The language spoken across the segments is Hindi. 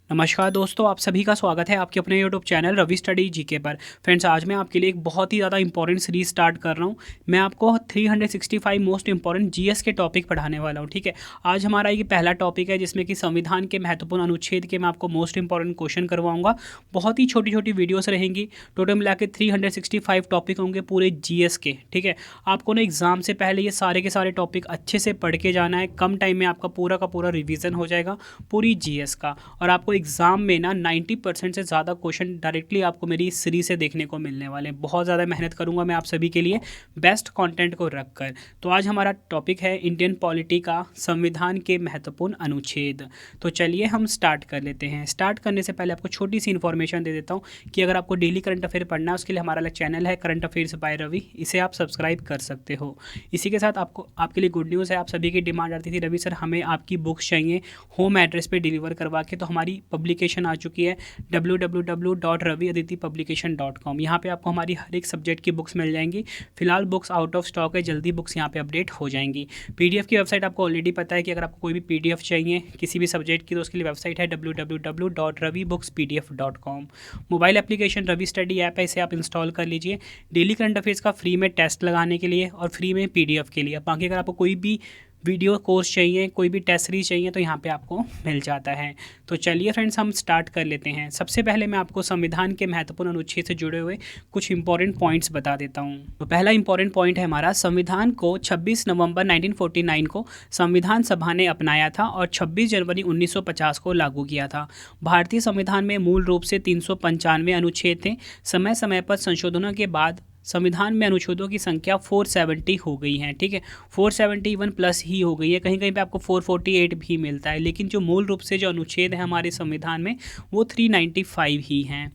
नमस्कार दोस्तों, आप सभी का स्वागत है आपके अपने YouTube channel Ravi study GK पर। फ्रेंड्स, आज मैं आपके लिए एक बहुत ही ज़्यादा इंपॉर्टेंट सीरीज स्टार्ट कर रहा हूँ। मैं आपको 365 मोस्ट इंपॉर्टेंट जीएस के टॉपिक पढ़ाने वाला हूँ। ठीक है, आज हमारा ये पहला टॉपिक है जिसमें कि संविधान के महत्वपूर्ण अनुच्छेद के मैं आपको मोस्ट इंपॉर्टेंट क्वेश्चन करवाऊंगा। बहुत ही छोटी छोटी वीडियोस रहेंगी। टोटल मिला के 365 टॉपिक होंगे पूरे जीएस के। ठीक है, आपको ना एग्जाम से पहले ये सारे के सारे टॉपिक अच्छे से पढ़ के जाना है। कम टाइम में आपका पूरा का पूरा रिवीजन हो जाएगा पूरी जीएस का, और आपको एग्ज़ाम में ना 90% से ज़्यादा क्वेश्चन डायरेक्टली आपको मेरी इस सीरीज से देखने को मिलने वाले हैं। बहुत ज़्यादा मेहनत करूंगा मैं आप सभी के लिए बेस्ट कंटेंट को रखकर। तो आज हमारा टॉपिक है इंडियन पॉलिटी का संविधान के महत्वपूर्ण अनुच्छेद। तो चलिए हम स्टार्ट कर लेते हैं। स्टार्ट करने से पहले आपको छोटी सी इन्फॉर्मेशन दे देता हूँ कि अगर आपको डेली करंट अफेयर पढ़ना है उसके लिए हमारा चैनल है करंट अफेयर्स बाय रवि, इसे आप सब्सक्राइब कर सकते हो। इसी के साथ आपको आपके लिए गुड न्यूज़ है। आप सभी की डिमांड आती थी, रवि सर हमें आपकी बुक्स चाहिए होम एड्रेस पे डिलीवर करवा के। तो हमारी पब्लिकेशन आ चुकी है www.raviaditipublication.com। यहाँ पे आपको हमारी हर एक सब्जेक्ट की बुक्स मिल जाएंगी। फिलहाल बुक्स आउट ऑफ स्टॉक है, जल्दी बुक्स यहाँ पे अपडेट हो जाएंगी। पीडीएफ की वेबसाइट आपको ऑलरेडी पता है कि अगर आपको कोई भी पीडीएफ चाहिए किसी भी सब्जेक्ट की तो उसके लिए वेबसाइट है www.ravibookspdf.com। Mobile application Ravi study app है, इसे आप इंस्टॉल कर लीजिए डेली करंट अफेयर्स का फ्री में टेस्ट लगाने के लिए और फ्री में पीडीएफ के लिए। बाकी अगर आपको कोई भी वीडियो कोर्स चाहिए, कोई भी टेस्ट सीरीज चाहिए तो यहाँ पे आपको मिल जाता है। तो चलिए फ्रेंड्स, हम स्टार्ट कर लेते हैं। सबसे पहले मैं आपको संविधान के महत्वपूर्ण अनुच्छेद से जुड़े हुए कुछ इंपॉर्टेंट पॉइंट्स बता देता हूँ। तो पहला इंपॉर्टेंट पॉइंट है हमारा, संविधान को 26 नवंबर 1949 को संविधान सभा ने अपनाया था और 26 जनवरी 1950 को लागू किया था। भारतीय संविधान में मूल रूप से 395 अनुच्छेद थे। समय समय पर संशोधनों के बाद संविधान में अनुच्छेदों की संख्या 470 हो गई है। ठीक है, 471 प्लस ही हो गई है, कहीं कहीं पे आपको 448 भी मिलता है, लेकिन जो मूल रूप से जो अनुच्छेद है हमारे संविधान में वो 395 ही हैं।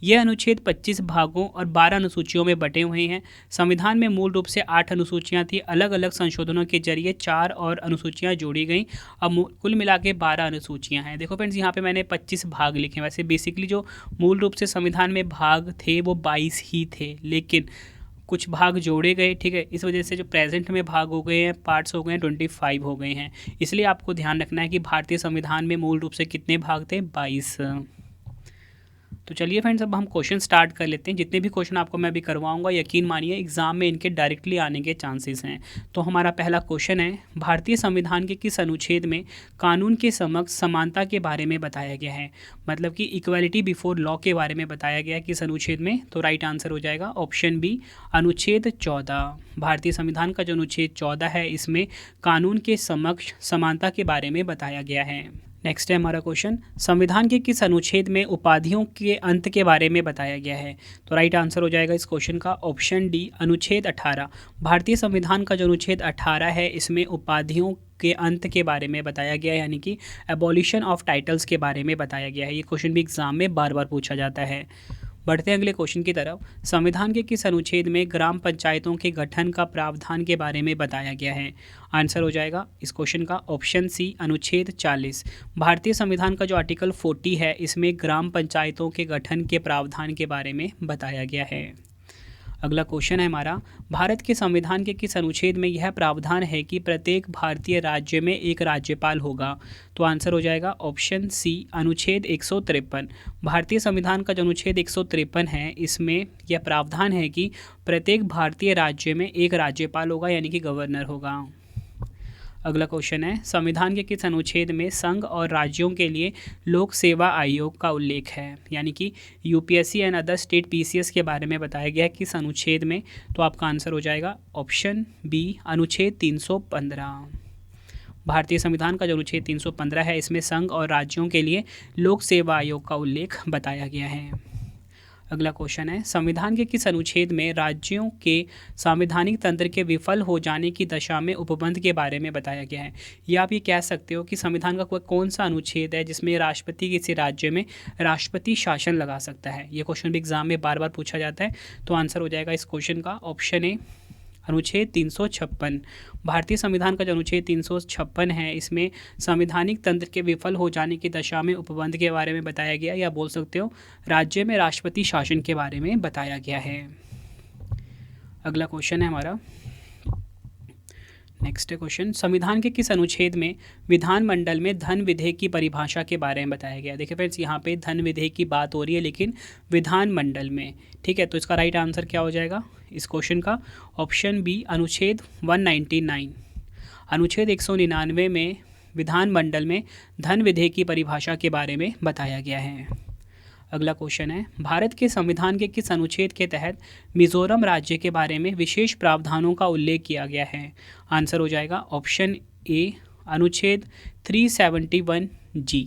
ये अनुच्छेद 25 भागों और 12 अनुसूचियों में बटे हुए हैं। संविधान में मूल रूप से 8 अनुसूचियां थी, अलग अलग संशोधनों के जरिए 4 और अनुसूचियां जोड़ी गई। अब कुल मिला के 12 अनुसूचियां हैं। देखो फ्रेंड्स, यहाँ पे मैंने 25 भाग लिखे हैं। वैसे बेसिकली जो मूल रूप से संविधान में भाग थे वो 22 ही थे, लेकिन कुछ भाग जोड़े गए। ठीक है, इस वजह से जो प्रेजेंट में भाग हो गए हैं, पार्ट्स हो गए हैं, 25 हो गए हैं। इसलिए आपको ध्यान रखना है कि भारतीय संविधान में मूल रूप से कितने भाग थे, 22। तो चलिए फ्रेंड्स, अब हम क्वेश्चन स्टार्ट कर लेते हैं। जितने भी क्वेश्चन आपको मैं अभी करवाऊंगा, यकीन मानिए एग्जाम में इनके डायरेक्टली आने के चांसेस हैं। तो हमारा पहला क्वेश्चन है, भारतीय संविधान के किस अनुच्छेद में कानून के समक्ष समानता के बारे में बताया गया है? मतलब कि इक्वालिटी बिफोर लॉ के बारे में बताया गया है किस अनुच्छेद में? तो राइट आंसर हो जाएगा ऑप्शन बी, अनुच्छेद 14। भारतीय संविधान का जो अनुच्छेद 14 है, इसमें कानून के समक्ष समानता के बारे में बताया गया है। नेक्स्ट है हमारा क्वेश्चन, संविधान के किस अनुच्छेद में उपाधियों के अंत के बारे में बताया गया है? तो राइट आंसर हो जाएगा इस क्वेश्चन का ऑप्शन डी, अनुच्छेद 18। भारतीय संविधान का जो अनुच्छेद 18 है, इसमें उपाधियों के अंत के बारे में बताया गया है, यानी कि एबॉलिशन ऑफ टाइटल्स के बारे में बताया गया है। ये क्वेश्चन भी एग्जाम में बार बार पूछा जाता है। बढ़ते हैं अगले क्वेश्चन की तरफ। संविधान के किस अनुच्छेद में ग्राम पंचायतों के गठन का प्रावधान के बारे में बताया गया है? आंसर हो जाएगा इस क्वेश्चन का ऑप्शन सी, अनुच्छेद 40। भारतीय संविधान का जो आर्टिकल 40 है, इसमें ग्राम पंचायतों के गठन के प्रावधान के बारे में बताया गया है। अगला क्वेश्चन है हमारा, भारत के संविधान के किस अनुच्छेद में यह प्रावधान है कि प्रत्येक भारतीय राज्य में एक राज्यपाल होगा? तो आंसर हो जाएगा ऑप्शन सी, अनुच्छेद 153। भारतीय संविधान का जो अनुच्छेद 153 है, इसमें यह प्रावधान है कि प्रत्येक भारतीय राज्य में एक राज्यपाल होगा, यानी कि गवर्नर होगा। अगला क्वेश्चन है, संविधान के किस अनुच्छेद में संघ और राज्यों के लिए लोक सेवा आयोग का उल्लेख है? यानी कि UPSC and other state PCS के बारे में बताया गया है किस अनुच्छेद में? तो आपका आंसर हो जाएगा ऑप्शन बी, अनुच्छेद 315। भारतीय संविधान का जो अनुच्छेद 315 है, इसमें संघ और राज्यों के लिए लोक सेवा आयोग का उल्लेख बताया गया है। अगला क्वेश्चन है, संविधान के किस अनुच्छेद में राज्यों के संवैधानिक तंत्र के विफल हो जाने की दशा में उपबंध के बारे में बताया गया है? या आप ये कह सकते हो कि संविधान का कोई कौन सा अनुच्छेद है जिसमें राष्ट्रपति किसी राज्य में राष्ट्रपति शासन लगा सकता है? ये क्वेश्चन भी एग्जाम में बार बार पूछा जाता है। तो आंसर हो जाएगा इस क्वेश्चन का ऑप्शन ए, अनुच्छेद 356। भारतीय संविधान का जो अनुच्छेद 356 है, इसमें संवैधानिक तंत्र के विफल हो जाने की दशा में उपबंध के बारे में बताया गया, या बोल सकते हो राज्य में राष्ट्रपति शासन के बारे में बताया गया है। अगला क्वेश्चन है हमारा, नेक्स्ट क्वेश्चन, संविधान के किस अनुच्छेद में विधानमंडल में धन विधेयक की परिभाषा के बारे में बताया गया है। देखिए फ्रेंड्स, यहाँ पे धन विधेयक की बात हो रही है लेकिन विधानमंडल में, ठीक है। तो इसका राइट आंसर क्या हो जाएगा इस क्वेश्चन का, ऑप्शन बी, अनुच्छेद 199। अनुच्छेद 199 में विधानमंडल में धन विधेयक की परिभाषा के बारे में बताया गया है। अगला क्वेश्चन है, भारत के संविधान के किस अनुच्छेद के तहत मिजोरम राज्य के बारे में विशेष प्रावधानों का उल्लेख किया गया है। आंसर हो जाएगा ऑप्शन ए, अनुच्छेद 371 जी।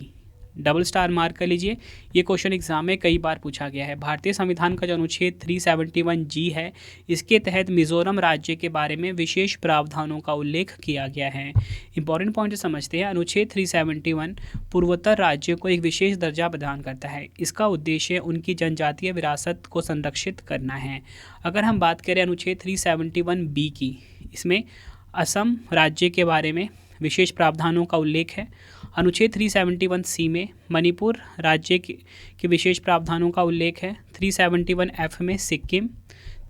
डबल स्टार मार्क कर लीजिए, ये क्वेश्चन एग्जाम में कई बार पूछा गया है। भारतीय संविधान का जो अनुच्छेद 371 जी है, इसके तहत मिजोरम राज्य के बारे में विशेष प्रावधानों का उल्लेख किया गया है। इंपॉर्टेंट पॉइंट समझते हैं, अनुच्छेद 371 पूर्वोत्तर राज्यों को एक विशेष दर्जा प्रदान करता है। इसका उद्देश्य उनकी जनजातीय विरासत को संरक्षित करना है। अगर हम बात करें अनुच्छेद 371 बी की, इसमें असम राज्य के बारे में विशेष प्रावधानों का उल्लेख है। अनुच्छेद 371 सी में मणिपुर राज्य के विशेष प्रावधानों का उल्लेख है। 371 एफ में सिक्किम,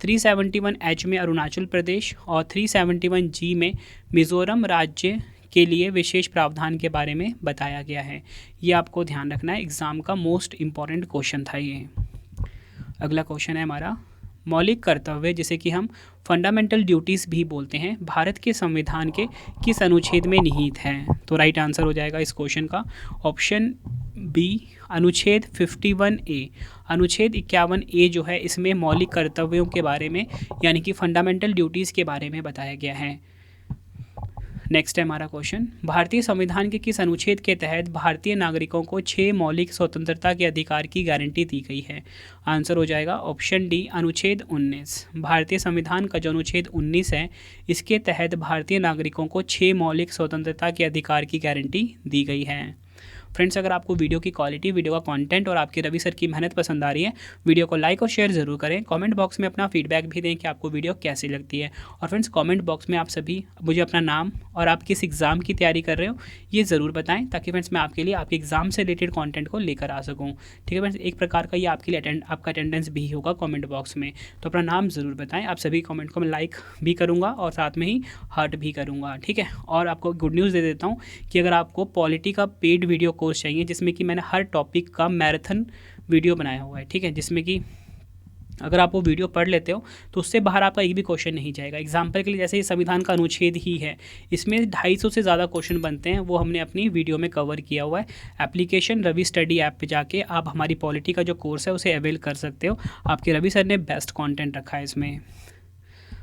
371 एच में अरुणाचल प्रदेश और 371 जी में मिजोरम राज्य के लिए विशेष प्रावधान के बारे में बताया गया है। ये आपको ध्यान रखना है, एग्ज़ाम का मोस्ट इम्पॉर्टेंट क्वेश्चन था ये। अगला क्वेश्चन है हमारा, मौलिक कर्तव्य जिसे कि हम फंडामेंटल ड्यूटीज़ भी बोलते हैं, भारत के संविधान के किस अनुच्छेद में निहित हैं। तो राइट आंसर हो जाएगा इस क्वेश्चन का ऑप्शन बी, अनुच्छेद 51 ए। अनुच्छेद 51 ए जो है, इसमें मौलिक कर्तव्यों के बारे में यानी कि फंडामेंटल ड्यूटीज़ के बारे में बताया गया है। नेक्स्ट है हमारा क्वेश्चन, भारतीय संविधान के किस अनुच्छेद के तहत भारतीय नागरिकों को 6 मौलिक स्वतंत्रता के अधिकार की गारंटी दी गई है। आंसर हो जाएगा ऑप्शन डी, अनुच्छेद 19। भारतीय संविधान का जो अनुच्छेद 19 है, इसके तहत भारतीय नागरिकों को 6 मौलिक स्वतंत्रता के अधिकार की गारंटी दी गई है। फ्रेंड्स, अगर आपको वीडियो की क्वालिटी, वीडियो का कंटेंट और आपके रवि सर की मेहनत पसंद आ रही है, वीडियो को लाइक और शेयर ज़रूर करें। कमेंट बॉक्स में अपना फीडबैक भी दें कि आपको वीडियो कैसी लगती है। और फ्रेंड्स, कमेंट बॉक्स में आप सभी मुझे अपना नाम और आप किस एग्ज़ाम की तैयारी कर रहे हो ये ज़रूर बताएं, ताकि फ्रेंड्स मैं आपके लिए आपके एग्ज़ाम से रिलेटेड कॉन्टेंट को लेकर आ सकूँ। ठीक है फ्रेंड्स, एक प्रकार का ये आपके लिए आपका अटेंडेंस भी होगा कॉमेंट बॉक्स में, तो अपना नाम ज़रूर बताएँ। आप सभी कॉमेंट को मैं लाइक भी करूँगा और साथ में ही हार्ट भी करूँगा, ठीक है। और आपको गुड न्यूज़ दे देता हूँ कि अगर आपको पॉलिटी का पेड वीडियो कोर्स चाहिए, जिसमें कि मैंने हर टॉपिक का मैराथन वीडियो बनाया हुआ है, ठीक है, जिसमें कि अगर आप वो वीडियो पढ़ लेते हो तो उससे बाहर आपका एक भी क्वेश्चन नहीं जाएगा। एग्जाम्पल के लिए जैसे ये संविधान का अनुच्छेद ही है, इसमें 250 से ज़्यादा क्वेश्चन बनते हैं, वो हमने अपनी वीडियो में कवर किया हुआ है। एप्लीकेशन रवि स्टडी ऐप पे जाके आप हमारी पॉलिटी का जो कोर्स है उसे अवेल कर सकते हो। आपके रवि सर ने बेस्ट कॉन्टेंट रखा है इसमें।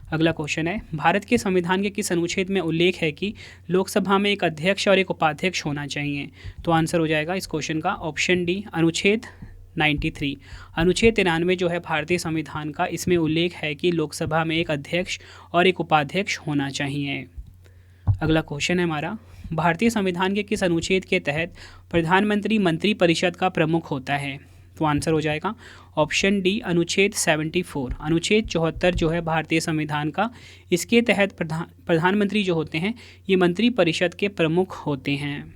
अगला क्वेश्चन है, भारत के संविधान के किस अनुच्छेद में उल्लेख है कि लोकसभा में एक अध्यक्ष और एक उपाध्यक्ष होना चाहिए। तो आंसर हो जाएगा इस क्वेश्चन का ऑप्शन डी, अनुच्छेद 93। अनुच्छेद 93 जो है भारतीय संविधान का, इसमें उल्लेख है कि लोकसभा में एक अध्यक्ष और एक उपाध्यक्ष होना चाहिए। अगला क्वेश्चन है हमारा, भारतीय संविधान के किस अनुच्छेद के तहत प्रधानमंत्री मंत्रिपरिषद का प्रमुख होता है। तो आंसर हो जाएगा ऑप्शन डी, अनुच्छेद 74। अनुच्छेद 74 जो है भारतीय संविधान का, इसके तहत प्रधानमंत्री जो होते हैं ये मंत्रिपरिषद के प्रमुख होते हैं।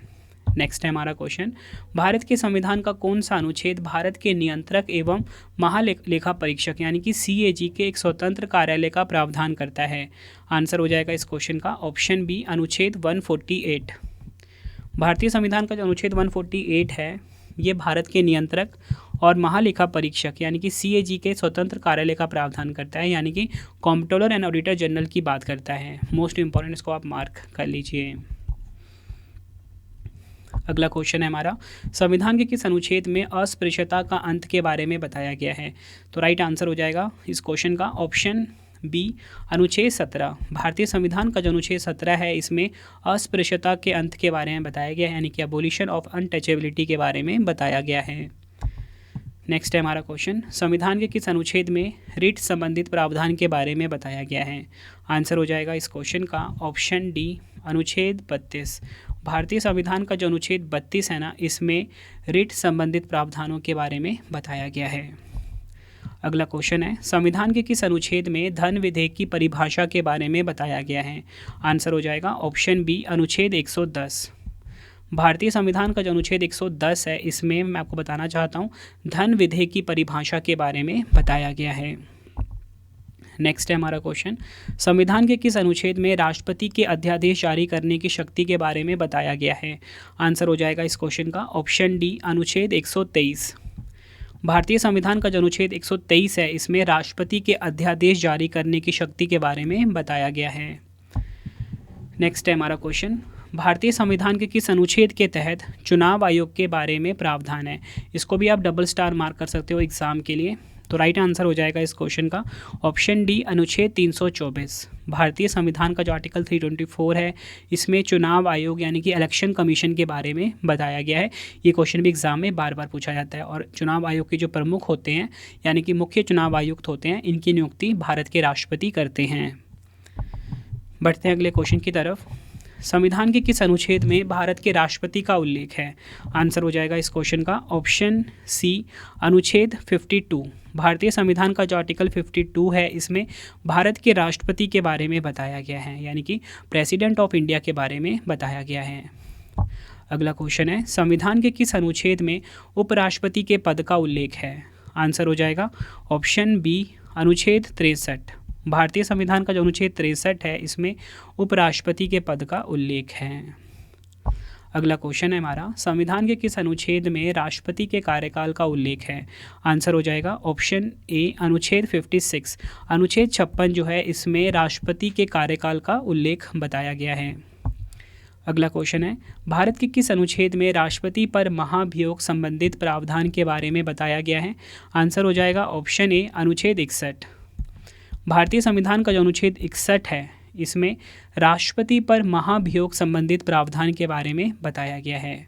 नेक्स्ट है हमारा क्वेश्चन, भारत के संविधान का कौन सा अनुच्छेद भारत के नियंत्रक एवं महालेखा परीक्षक यानी कि CAG के एक स्वतंत्र कार्यालय का प्रावधान करता है। आंसर हो जाएगा इस क्वेश्चन का ऑप्शन बी, अनुच्छेद 148। भारतीय संविधान का जो अनुच्छेद 148 है, ये भारत के नियंत्रक और महालेखा परीक्षक यानी कि CAG के स्वतंत्र कार्यालय का प्रावधान करता है, यानी कि कॉम्प्ट्रोलर एंड ऑडिटर जनरल की बात करता है। मोस्ट इंपॉर्टेंट, इसको आप मार्क कर लीजिए। अगला क्वेश्चन है हमारा, संविधान के किस अनुच्छेद में अस्पृश्यता का अंत के बारे में बताया गया है। तो राइट आंसर हो जाएगा इस क्वेश्चन का ऑप्शन बी, अनुच्छेद 17। भारतीय संविधान का जो अनुच्छेद 17 है, इसमें अस्पृश्यता के अंत के बारे में बताया गया है, यानी कि अबोलिशन ऑफ अनटचेबिलिटी के बारे में बताया गया है। नेक्स्ट है हमारा क्वेश्चन, संविधान के किस अनुच्छेद में रिट संबंधित प्रावधान के बारे में बताया गया है। आंसर हो जाएगा इस क्वेश्चन का ऑप्शन डी, अनुच्छेद 32। भारतीय संविधान का जो अनुच्छेद 32 है ना, इसमें रिट संबंधित प्रावधानों के बारे में बताया गया है। अगला क्वेश्चन है, संविधान के किस अनुच्छेद में धन विधेयक की परिभाषा के बारे में बताया गया है। आंसर हो जाएगा ऑप्शन बी, अनुच्छेद 110। भारतीय संविधान का जो अनुच्छेद 110 है, इसमें मैं आपको बताना चाहता हूँ धन विधेयक की परिभाषा के बारे में बताया गया है। नेक्स्ट है हमारा क्वेश्चन, संविधान के किस अनुच्छेद में राष्ट्रपति के अध्यादेश जारी करने की शक्ति के बारे में बताया गया है? आंसर हो जाएगा इस क्वेश्चन का ऑप्शन डी, अनुच्छेद 123। भारतीय संविधान का जो अनुच्छेद 123 है, इसमें राष्ट्रपति के अध्यादेश जारी करने की शक्ति के बारे में बताया गया है। नेक्स्ट है हमारा क्वेश्चन, भारतीय संविधान के किस अनुच्छेद के तहत चुनाव आयोग के बारे में प्रावधान है? इसको भी आप डबल स्टार मार्क कर सकते हो एग्जाम के लिए। तो राइट आंसर हो जाएगा इस क्वेश्चन का ऑप्शन डी, अनुच्छेद 324। भारतीय संविधान का जो आर्टिकल 324 है, इसमें चुनाव आयोग यानी कि इलेक्शन कमीशन के बारे में बताया गया है। ये क्वेश्चन भी एग्जाम में बार बार पूछा जाता है। और चुनाव आयोग के जो प्रमुख होते हैं यानी कि मुख्य चुनाव आयुक्त होते हैं, इनकी नियुक्ति भारत के राष्ट्रपति करते हैं। बढ़ते हैं अगले क्वेश्चन की तरफ। संविधान के किस अनुच्छेद में भारत के राष्ट्रपति का उल्लेख है? आंसर हो जाएगा इस क्वेश्चन का ऑप्शन सी, अनुच्छेद 52। भारतीय संविधान का जो आर्टिकल 52 है, इसमें भारत के राष्ट्रपति के बारे में बताया गया है, यानी कि प्रेसिडेंट ऑफ इंडिया के बारे में बताया गया है। अगला क्वेश्चन है, संविधान के किस अनुच्छेद में उपराष्ट्रपति के पद का उल्लेख है? आंसर हो जाएगा ऑप्शन बी, अनुच्छेद 63। भारतीय संविधान का जो अनुच्छेद 63 है, इसमें उपराष्ट्रपति के पद का उल्लेख है। अगला क्वेश्चन है हमारा, संविधान के किस अनुच्छेद में राष्ट्रपति के कार्यकाल का उल्लेख है? आंसर हो जाएगा ऑप्शन ए, अनुच्छेद 56। अनुच्छेद 56 जो है, इसमें राष्ट्रपति के कार्यकाल का उल्लेख बताया गया है। अगला क्वेश्चन है, भारत के किस अनुच्छेद में राष्ट्रपति पर महाभियोग संबंधित प्रावधान के बारे में बताया गया है? आंसर हो जाएगा ऑप्शन ए, अनुच्छेद 61। भारतीय संविधान का जो अनुच्छेद 61 है, इसमें राष्ट्रपति पर महाभियोग संबंधित प्रावधान के बारे में बताया गया है।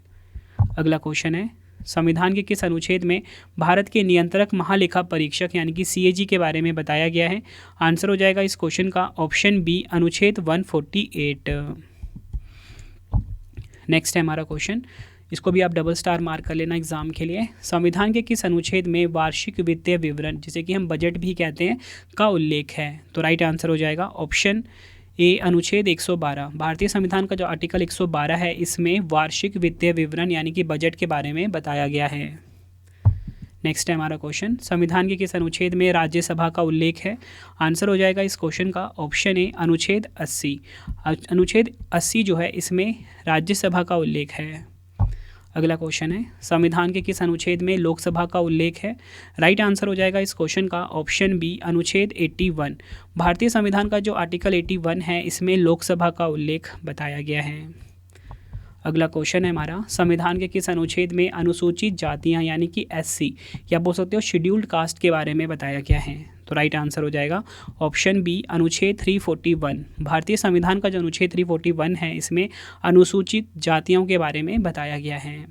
अगला क्वेश्चन है, संविधान के किस अनुच्छेद में भारत के नियंत्रक महालेखा परीक्षक यानी कि CAG के बारे में बताया गया है? आंसर हो जाएगा इस क्वेश्चन का ऑप्शन बी, अनुच्छेद 148। नेक्स्ट है हमारा क्वेश्चन, इसको भी आप डबल स्टार मार्क कर लेना एग्जाम के लिए। संविधान के किस अनुच्छेद में वार्षिक वित्तीय विवरण, जिसे कि हम बजट भी कहते हैं, का उल्लेख है? तो राइट आंसर हो जाएगा ऑप्शन ए, अनुच्छेद 112। भारतीय संविधान का जो आर्टिकल 112 है, इसमें वार्षिक वित्तीय विवरण यानी कि बजट के बारे में बताया गया है। नेक्स्ट है हमारा क्वेश्चन, संविधान के किस अनुच्छेद में राज्यसभा का उल्लेख है? आंसर हो जाएगा इस क्वेश्चन का ऑप्शन ए, अनुच्छेद 80। अनुच्छेद 80 जो है, इसमें राज्यसभा का उल्लेख है। अगला क्वेश्चन है, संविधान के किस अनुच्छेद में लोकसभा का उल्लेख है? राइट आंसर हो जाएगा इस क्वेश्चन का ऑप्शन बी, अनुच्छेद 81। भारतीय संविधान का जो आर्टिकल 81 है, इसमें लोकसभा का उल्लेख बताया गया है। अगला क्वेश्चन है हमारा, संविधान के किस अनुच्छेद में अनुसूचित जातियां यानी कि SC या बोल सकते हो शेड्यूल्ड कास्ट के बारे में बताया गया है? तो राइट आंसर हो जाएगा ऑप्शन बी, अनुच्छेद 341। भारतीय संविधान का जो अनुच्छेद 341 है, इसमें अनुसूचित जातियों के बारे में बताया गया है।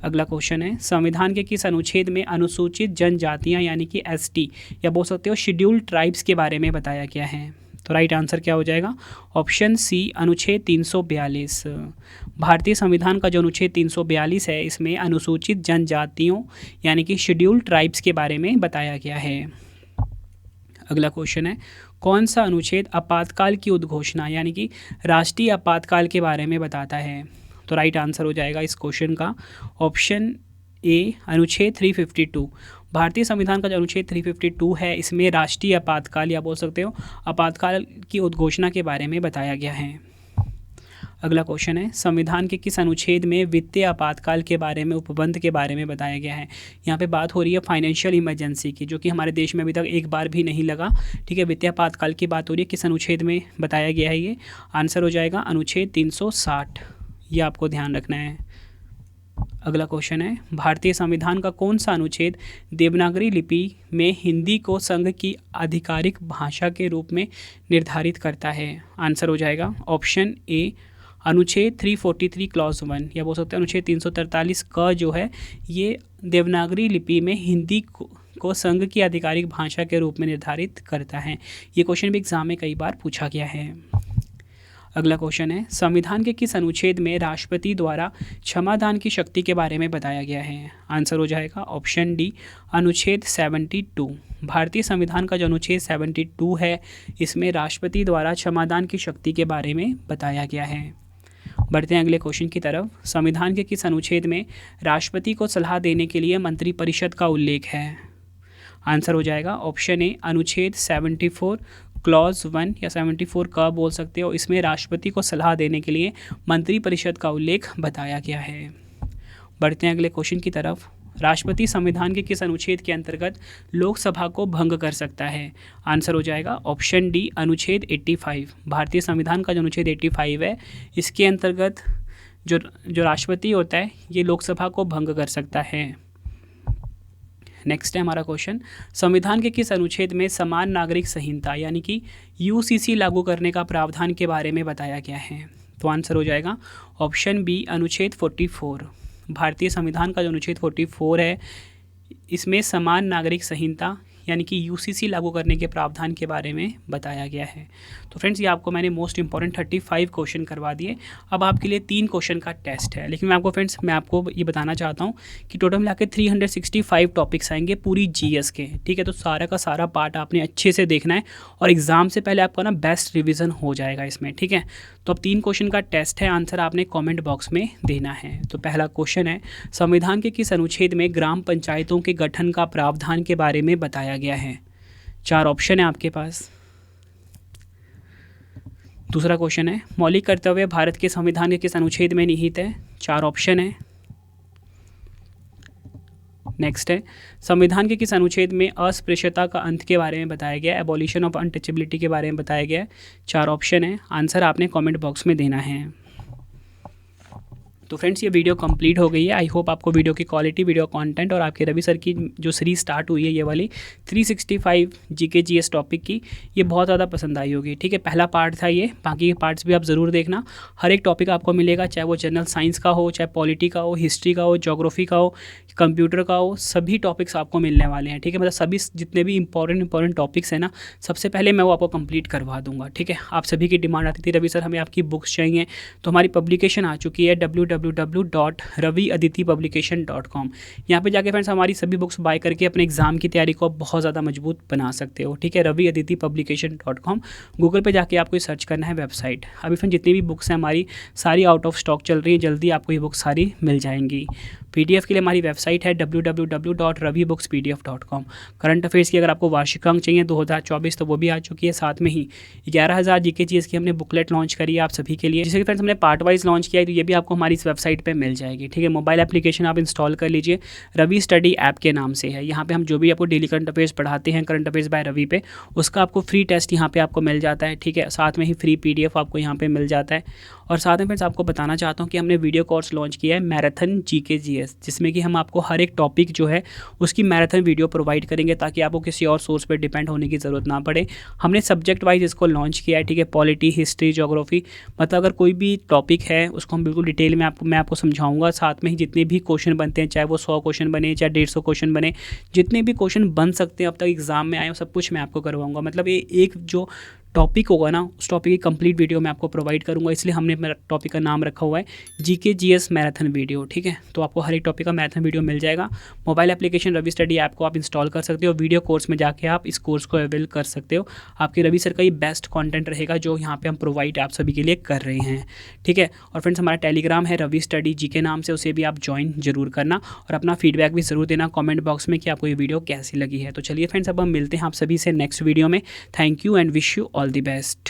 अगला क्वेश्चन है, संविधान के किस अनुच्छेद में अनुसूचित जनजातियां यानी कि ST या बोल सकते हो शेड्यूल्ड ट्राइब्स के बारे में बताया गया है? तो राइट आंसर क्या हो जाएगा ऑप्शन सी, अनुच्छेद 342। भारतीय संविधान का जो अनुच्छेद 342 है, इसमें अनुसूचित जनजातियों यानी कि शेड्यूल्ड ट्राइब्स के बारे में बताया गया है। अगला क्वेश्चन है, कौन सा अनुच्छेद आपातकाल की उद्घोषणा यानी कि राष्ट्रीय आपातकाल के बारे में बताता है? तो राइट आंसर हो जाएगा इस क्वेश्चन का ऑप्शन ए, अनुच्छेद 352। भारतीय संविधान का जो अनुच्छेद 352 है, इसमें राष्ट्रीय आपातकाल या बोल सकते हो आपातकाल की उद्घोषणा के बारे में बताया गया है। अगला क्वेश्चन है, संविधान के किस अनुच्छेद में वित्तीय आपातकाल के बारे में उपबंध के बारे में बताया गया है? यहाँ पे बात हो रही है फाइनेंशियल इमरजेंसी की, जो कि हमारे देश में अभी तक एक बार भी नहीं लगा। ठीक है, वित्तीय आपातकाल की बात हो रही है, किस अनुच्छेद में बताया गया है? ये आंसर हो जाएगा अनुच्छेद 360। ये आपको ध्यान रखना है। अगला क्वेश्चन है, भारतीय संविधान का कौन सा अनुच्छेद देवनागरी लिपि में हिंदी को संघ की आधिकारिक भाषा के रूप में निर्धारित करता है? आंसर हो जाएगा ऑप्शन ए, अनुच्छेद 343 क्लॉज 1 या बोल सकते हैं अनुच्छेद 343 का जो है, ये देवनागरी लिपि में हिंदी को संघ की आधिकारिक भाषा के रूप में निर्धारित करता है। ये क्वेश्चन भी एग्जाम में कई बार पूछा गया है। अगला क्वेश्चन है, संविधान के किस अनुच्छेद में राष्ट्रपति द्वारा क्षमादान की शक्ति के बारे में बताया गया है? आंसर हो जाएगा ऑप्शन डी, अनुच्छेद 72। भारतीय संविधान का जो अनुच्छेद 72 है, इसमें राष्ट्रपति द्वारा क्षमादान की शक्ति के बारे में बताया गया है। बढ़ते हैं अगले क्वेश्चन की तरफ। संविधान के किस अनुच्छेद में राष्ट्रपति को सलाह देने के लिए मंत्रिपरिषद का उल्लेख है? आंसर हो जाएगा ऑप्शन ए अनुच्छेद 74 क्लॉज 1 या 74 का बोल सकते हो। इसमें राष्ट्रपति को सलाह देने के लिए मंत्रिपरिषद का उल्लेख बताया गया है। बढ़ते हैं अगले क्वेश्चन की तरफ। राष्ट्रपति संविधान के किस अनुच्छेद के अंतर्गत लोकसभा को भंग कर सकता है? आंसर हो जाएगा ऑप्शन डी अनुच्छेद 85। भारतीय संविधान का जो अनुच्छेद 85 है, इसके अंतर्गत जो राष्ट्रपति होता है ये लोकसभा को भंग कर सकता है। नेक्स्ट है हमारा क्वेश्चन, संविधान के किस अनुच्छेद में समान नागरिक संहिता यानी कि यूसीसी लागू करने का प्रावधान के बारे में बताया गया है? तो आंसर हो जाएगा ऑप्शन बी अनुच्छेद 44। भारतीय संविधान का जो अनुच्छेद 44 है, इसमें समान नागरिक संहिता यानी कि यूसीसी लागू करने के प्रावधान के बारे में बताया गया है। तो फ्रेंड्स, ये आपको मैंने मोस्ट इंपॉर्टेंट 35 क्वेश्चन करवा दिए। अब आपके लिए 3 क्वेश्चन का टेस्ट है, लेकिन मैं आपको ये बताना चाहता हूँ कि टोटल मिला के 365 टॉपिक्स आएंगे पूरी जीएस के। ठीक है, तो सारा का सारा पार्ट आपने अच्छे से देखना है और एग्ज़ाम से पहले आपका ना बेस्ट रिविज़न हो जाएगा इसमें। ठीक है, तो अब 3 क्वेश्चन का टेस्ट है, आंसर आपने कॉमेंट बॉक्स में देना है। तो पहला क्वेश्चन है, संविधान के किस अनुच्छेद में ग्राम पंचायतों के गठन का प्रावधान के बारे में बताया गया है? 4 ऑप्शन है आपके पास। दूसरा क्वेश्चन है, मौलिक कर्तव्य भारत के संविधान के किस अनुच्छेद में निहित है? 4 ऑप्शन है। नेक्स्ट है, संविधान के किस अनुच्छेद में अस्पृश्यता का अंत के बारे में बताया गया है? एबॉलिशन ऑफ अनटचेबिलिटी के बारे में बताया गया है। 4 ऑप्शन है, आंसर आपने कमेंट बॉक्स में देना है। तो फ्रेंड्स, ये वीडियो कंप्लीट हो गई है। आई होप आपको वीडियो की क्वालिटी, वीडियो कंटेंट और आपके रवि सर की जो सीरीज स्टार्ट हुई है ये वाली 365 जीके जीएस टॉपिक की, ये बहुत ज़्यादा पसंद आई होगी। ठीक है, पहला पार्ट था ये, बाकी के पार्ट्स भी आप ज़रूर देखना। हर एक टॉपिक आपको मिलेगा, चाहे वो जनरल साइंस का हो, चाहे पॉलिटी का हो, हिस्ट्री का हो, ज्योग्राफी का हो, कंप्यूटर का हो, सभी टॉपिक्स आपको मिलने वाले हैं। ठीक है, मतलब सभी जितने भी इंपॉर्टेंट टॉपिक्स हैं ना, सबसे पहले मैं वो आपको कंप्लीट करवा दूंगा। ठीक है, आप सभी की डिमांड आती थी रवि सर हमें आपकी बुक्स चाहिए, तो हमारी पब्लिकेशन आ चुकी है www.raviaditipublication.com। यहाँ पे जाके फ्रेंड्स हमारी सभी बुक्स बाय करके अपने एग्जाम की तैयारी को बहुत ज़्यादा मजबूत बना सकते हो। ठीक है, raviaditipublication.com, गूगल पे जाके आपको सर्च करना है वेबसाइट। अभी फ्रेंड जितनी भी बुक्स हैं हमारी सारी आउट ऑफ स्टॉक चल रही है, जल्दी आपको ये बुक्स सारी मिल जाएंगी। पीडीएफ के लिए हमारी वेबसाइट है www.ravibookspdf.com। करंट अफेयर्स की अगर आपको वार्षिक अंक चाहिए 2024 तो वो भी आ चुकी है। साथ में ही 11,000 जीके जीएस की हमने बुकलेट लॉन्च करी है आप सभी के लिए, जिसे कि फ्रेंड्स हमने पार्ट वाइज लॉन्च किया है, तो ये भी आपको हमारी इस वेबसाइट पे मिल जाएगी। ठीक है, मोबाइल एप्लीकेशन आप इंस्टॉल कर लीजिए, रवि स्टडी ऐप के नाम से है। यहाँ पे हम जो भी आपको डेली करंट अफेयर्स पढ़ाते हैं, करंट अफेयर्स बाय रवि पे, उसका आपको फ्री टेस्ट यहाँ पे आपको मिल जाता है। ठीक है, साथ में ही फ्री पीडीएफ आपको यहाँ पे मिल जाता है। और साथ में फ्रेंड्स आपको बताना चाहता हूँ कि हमने वीडियो कोर्स लॉन्च किया है मैराथन जीके जीएस, जिसमें कि हम आपको हर एक टॉपिक जो है उसकी मैराथन वीडियो प्रोवाइड करेंगे, ताकि आपको किसी और सोर्स पर डिपेंड होने की ज़रूरत ना पड़े। हमने सब्जेक्ट वाइज इसको लॉन्च किया है। ठीक है, पॉलिटी, हिस्ट्री, ज्योग्राफी, मतलब अगर कोई भी टॉपिक है उसको हम बिल्कुल डिटेल में मैं आपको समझाऊंगा। साथ में ही जितने भी क्वेश्चन बनते हैं, चाहे वो 100 क्वेश्चन बने, चाहे 150 क्वेश्चन बने, जितने भी क्वेश्चन बन सकते हैं अब तक एग्जाम में आए हो, सब कुछ मैं आपको करवाऊंगा। मतलब ये एक जो टॉपिक होगा ना, उस टॉपिक की कंप्लीट वीडियो मैं आपको प्रोवाइड करूंगा, इसलिए हमने मेरा टॉपिक का नाम रखा हुआ है जीके जीएस मैराथन वीडियो। ठीक है, तो आपको हर एक टॉपिक का मैराथन वीडियो मिल जाएगा। Mobile application Ravi study app को आप इंस्टॉल कर सकते हो, वीडियो कोर्स में जाके आप इस कोर्स को अवेल कर सकते हो। आपके रवि सर का ये बेस्ट कंटेंट रहेगा जो यहाँ पे हम प्रोवाइड आप सभी के लिए कर रहे हैं। ठीक है, और फ्रेंड्स हमारा टेलीग्राम है रवि स्टडी जी के नाम से, उसे भी आप ज्वाइन जरूर करना और अपना फीडबैक भी ज़रूर देना कॉमेंट बॉक्स में कि आपको ये वीडियो कैसी लगी है। तो चलिए फ्रेंड्स, अब हम मिलते हैं आप सभी से नेक्स्ट वीडियो में। Thank you and wish you all the best.